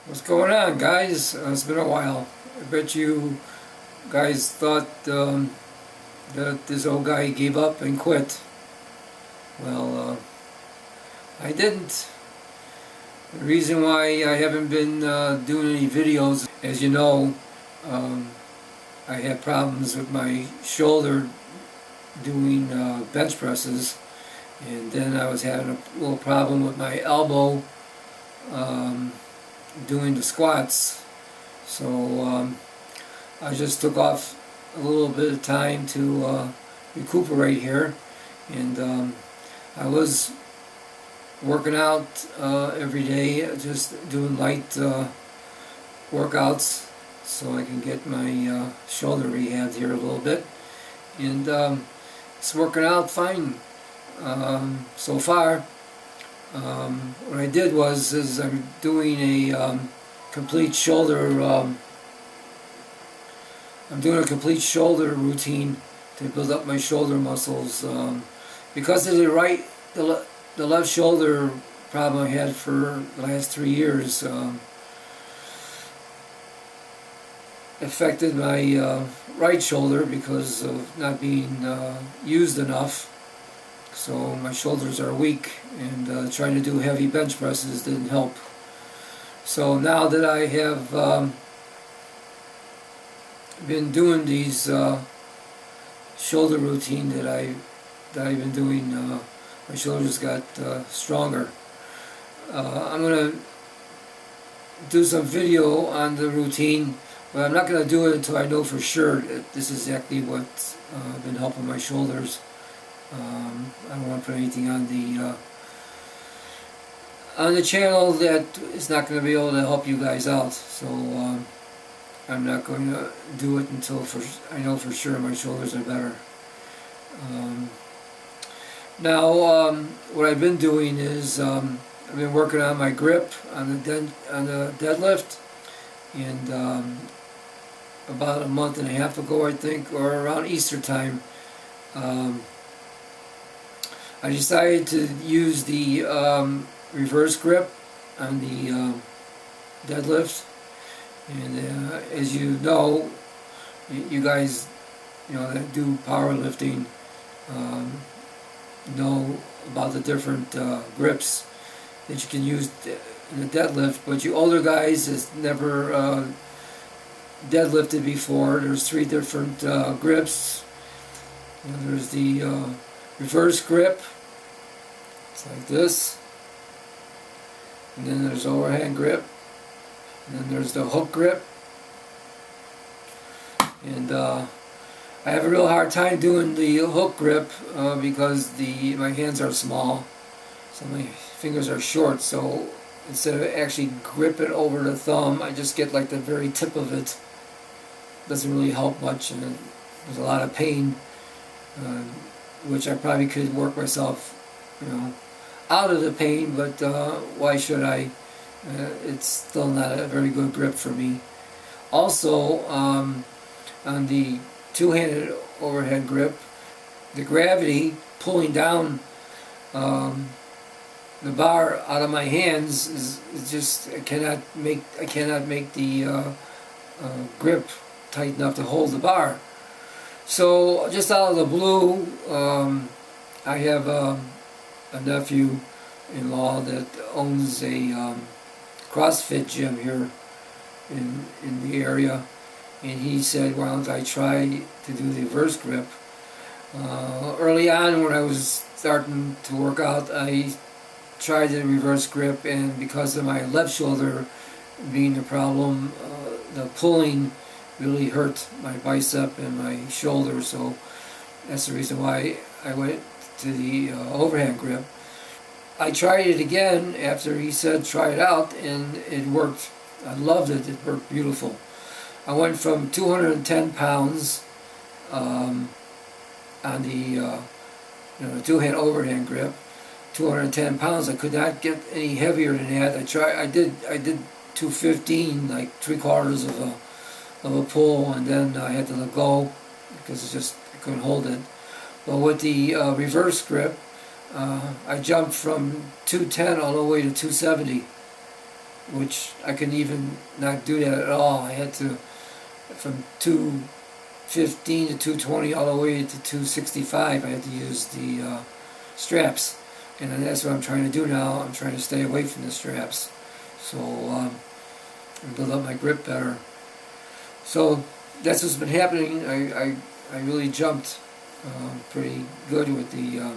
What's going on, guys? It's been a while. I bet you guys thought that this old guy gave up and quit. Well, I didn't. The reason why I haven't been doing any videos, as you know, I had problems with my shoulder doing bench presses, and then I was having a little problem with my elbow doing the squats. So I just took off a little bit of time to recuperate here, and I was working out every day, just doing light workouts so I can get my shoulder rehabbed here a little bit, and it's working out fine so far. What I did is I'm doing a complete shoulder. I'm doing a complete shoulder routine to build up my shoulder muscles because of the left shoulder problem I had for the last 3 years. Affected my right shoulder because of not being used enough. So my shoulders are weak, and trying to do heavy bench presses didn't help. So now that I have been doing these shoulder routine that I've been doing, my shoulders got stronger. I'm going to do some video on the routine, but I'm not going to do it until I know for sure that this is exactly what's been helping my shoulders. I don't want to put anything on the channel that is not going to be able to help you guys out. So I'm not going to do it until I know for sure my shoulders are better. Now, what I've been doing is I've been working on my grip on the deadlift, and about a month and a half ago, I think, or around Easter time, I decided to use the reverse grip on the deadlift, and as you know, you guys, that do powerlifting know about the different grips that you can use in the deadlift. But you older guys that's never deadlifted before, there's 3 different grips. There's the reverse grip, it's like this, and then there's overhand grip, and then there's the hook grip, and I have a real hard time doing the hook grip because my hands are small, so my fingers are short, so instead of actually grip it over the thumb, I just get like the very tip of it. Doesn't really help much, and there's a lot of pain, which I probably could work myself, out of the pain, but why should I? It's still not a very good grip for me. Also, on the two-handed overhead grip, the gravity pulling down the bar out of my hands is just I cannot make the grip tight enough to hold the bar. So just out of the blue, I have a nephew-in-law that owns a CrossFit gym here in the area, and he said, why don't I try to do the reverse grip. Early on when I was starting to work out, I tried the reverse grip, and because of my left shoulder being the problem, the pulling really hurt my bicep and my shoulder, so that's the reason why I went to the overhand grip. I tried it again after he said try it out, and it worked. I loved it. It worked beautiful. I went from 210 pounds on the two-hand overhand grip. 210 pounds. I could not get any heavier than that. I did 215, like 3/4 of a pull, and then I had to let go because I couldn't hold it. But with the reverse grip, I jumped from 210 all the way to 270, which I couldn't even not do that at all. I had to, from 215 to 220 all the way to 265, I had to use the straps. And that's what I'm trying to do now. I'm trying to stay away from the straps, so and build up my grip better. So that's what's been happening. I really jumped pretty good with the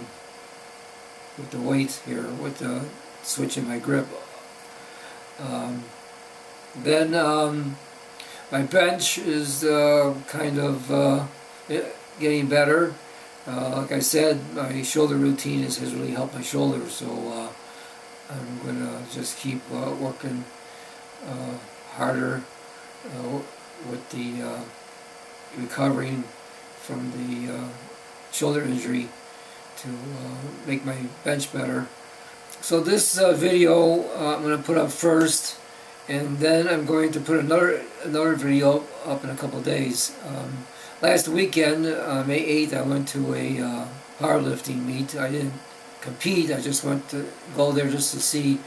weight here, with the switching my grip. Then my bench is kind of getting better. Like I said, my shoulder routine has really helped my shoulders, so I'm going to just keep working harder with the recovering from the shoulder injury to make my bench better. So this video I'm going to put up first, and then I'm going to put another video up in a couple of days. Last weekend, May 8th, I went to a powerlifting meet. I didn't compete. I just went to go there just to see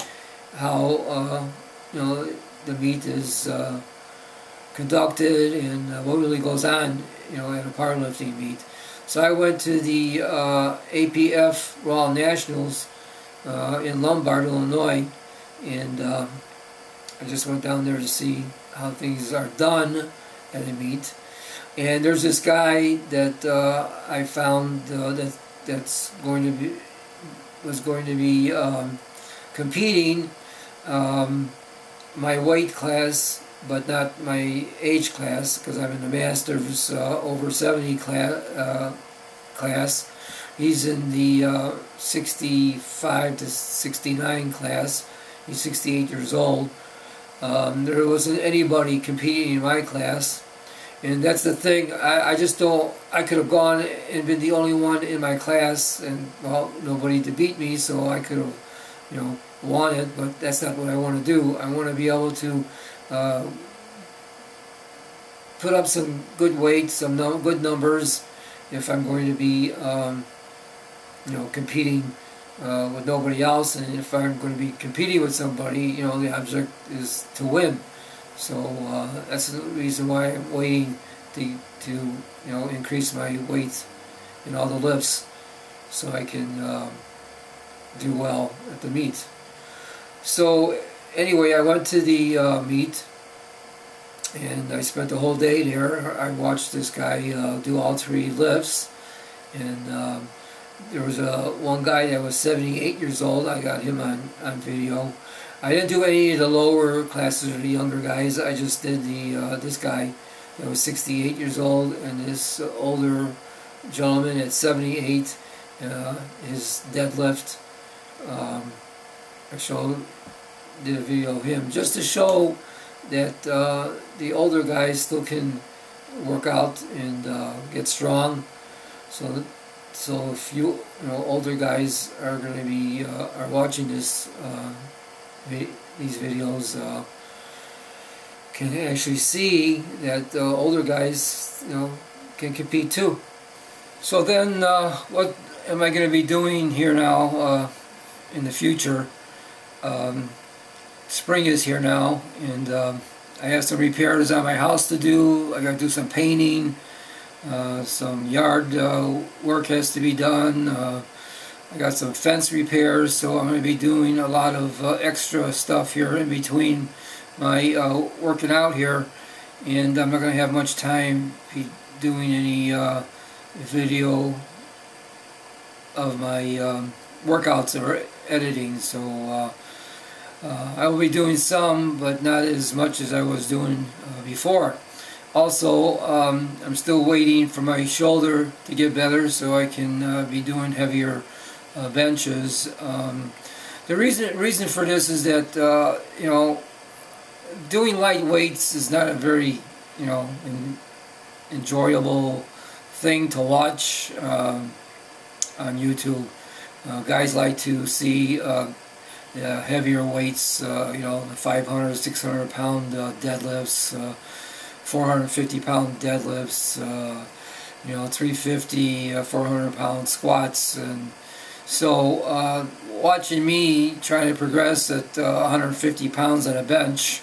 how the meet is conducted and what really goes on at a powerlifting meet. So I went to the APF Raw Nationals in Lombard, Illinois, and I just went down there to see how things are done at a meet. And there's this guy that I found was going to be competing my weight class, but not my age class, because I'm in the Masters over 70 class. He's in the 65 to 69 class. He's 68 years old. There wasn't anybody competing in my class. And that's the thing, I just don't, I could have gone and been the only one in my class, and, well, nobody to beat me, so I could have, won it, but that's not what I want to do. I want to be able to put up some good weights, some good numbers, if I'm going to be, competing with nobody else, and if I'm going to be competing with somebody, the object is to win. So that's the reason why I'm waiting to increase my weight in all the lifts, so I can do well at the meet. So anyway, I went to the meet, and I spent the whole day there. I watched this guy do all 3 lifts, and there was one guy that was 78 years old. I got him on video. I didn't do any of the lower classes or the younger guys. I just did this guy that was 68 years old, and this older gentleman at 78, his deadlift. I did a video of him just to show that the older guys still can work out and get strong. So if you older guys are going to be are watching this. These videos can actually see that older guys, can compete too. So then, what am I going to be doing here now in the future? Spring is here now, and I have some repairs on my house to do. I got to do some painting, some yard work has to be done. I got some fence repairs, so I'm going to be doing a lot of extra stuff here in between my working out here, and I'm not going to have much time doing any video of my workouts or editing, so I will be doing some, but not as much as I was doing before. Also, I'm still waiting for my shoulder to get better so I can be doing heavier benches. The reason for this is that doing light weights is not a very enjoyable thing to watch on YouTube. Guys like to see the heavier weights, the 500, 600 pound deadlifts, 450 pound deadlifts, 350, 400 pound squats, and so watching me try to progress at 150 pounds on a bench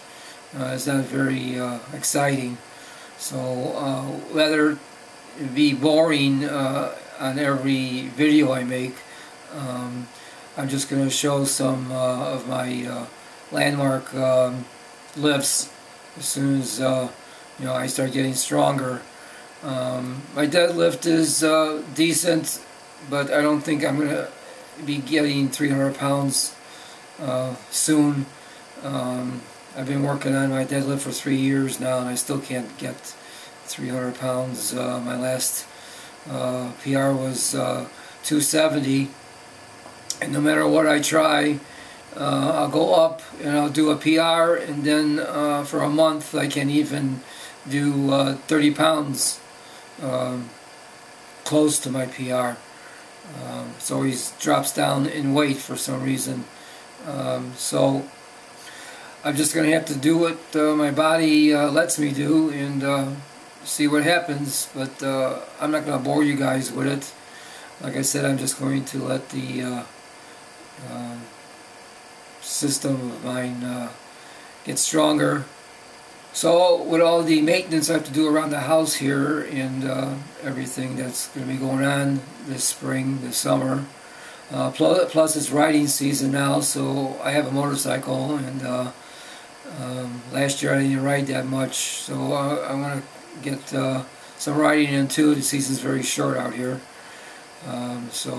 is not very exciting. So whether it be boring on every video I make, I'm just going to show some of my landmark lifts as soon as I start getting stronger. My deadlift is decent, but I don't think I'm going to be getting 300 pounds soon. I've been working on my deadlift for 3 years now, and I still can't get 300 pounds. My last PR was 270, and no matter what I try, I'll go up and I'll do a PR, and then for a month I can't even do 30 pounds close to my PR. So he drops down in weight for some reason. So I'm just going to have to do what my body lets me do and see what happens. But I'm not going to bore you guys with it. Like I said, I'm just going to let the system of mine get stronger. So with all the maintenance I have to do around the house here and everything that's going to be going on this spring, this summer, plus it's riding season now, so I have a motorcycle, and last year I didn't ride that much, so I want to get some riding in too. The season's very short out here, so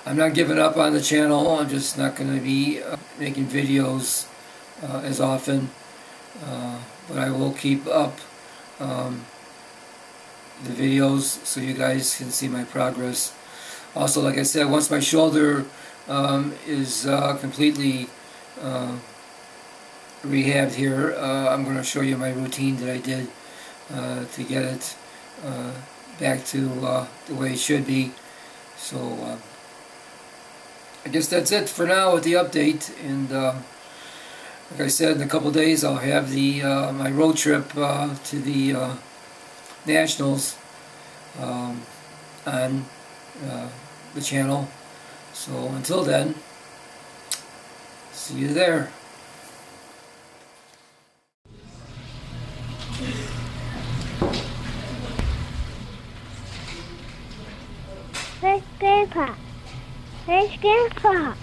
I'm not giving up on the channel. I'm just not going to be making videos as often, but I will keep up the videos so you guys can see my progress. Also, like I said, once my shoulder is completely rehabbed here, I'm going to show you my routine that I did to get it back to the way it should be. So I guess that's it for now with the update, and like I said, in a couple days I'll have the my road trip to the Nationals on the channel. So until then, see you there. Let's go, Pa. Let's go, Pa.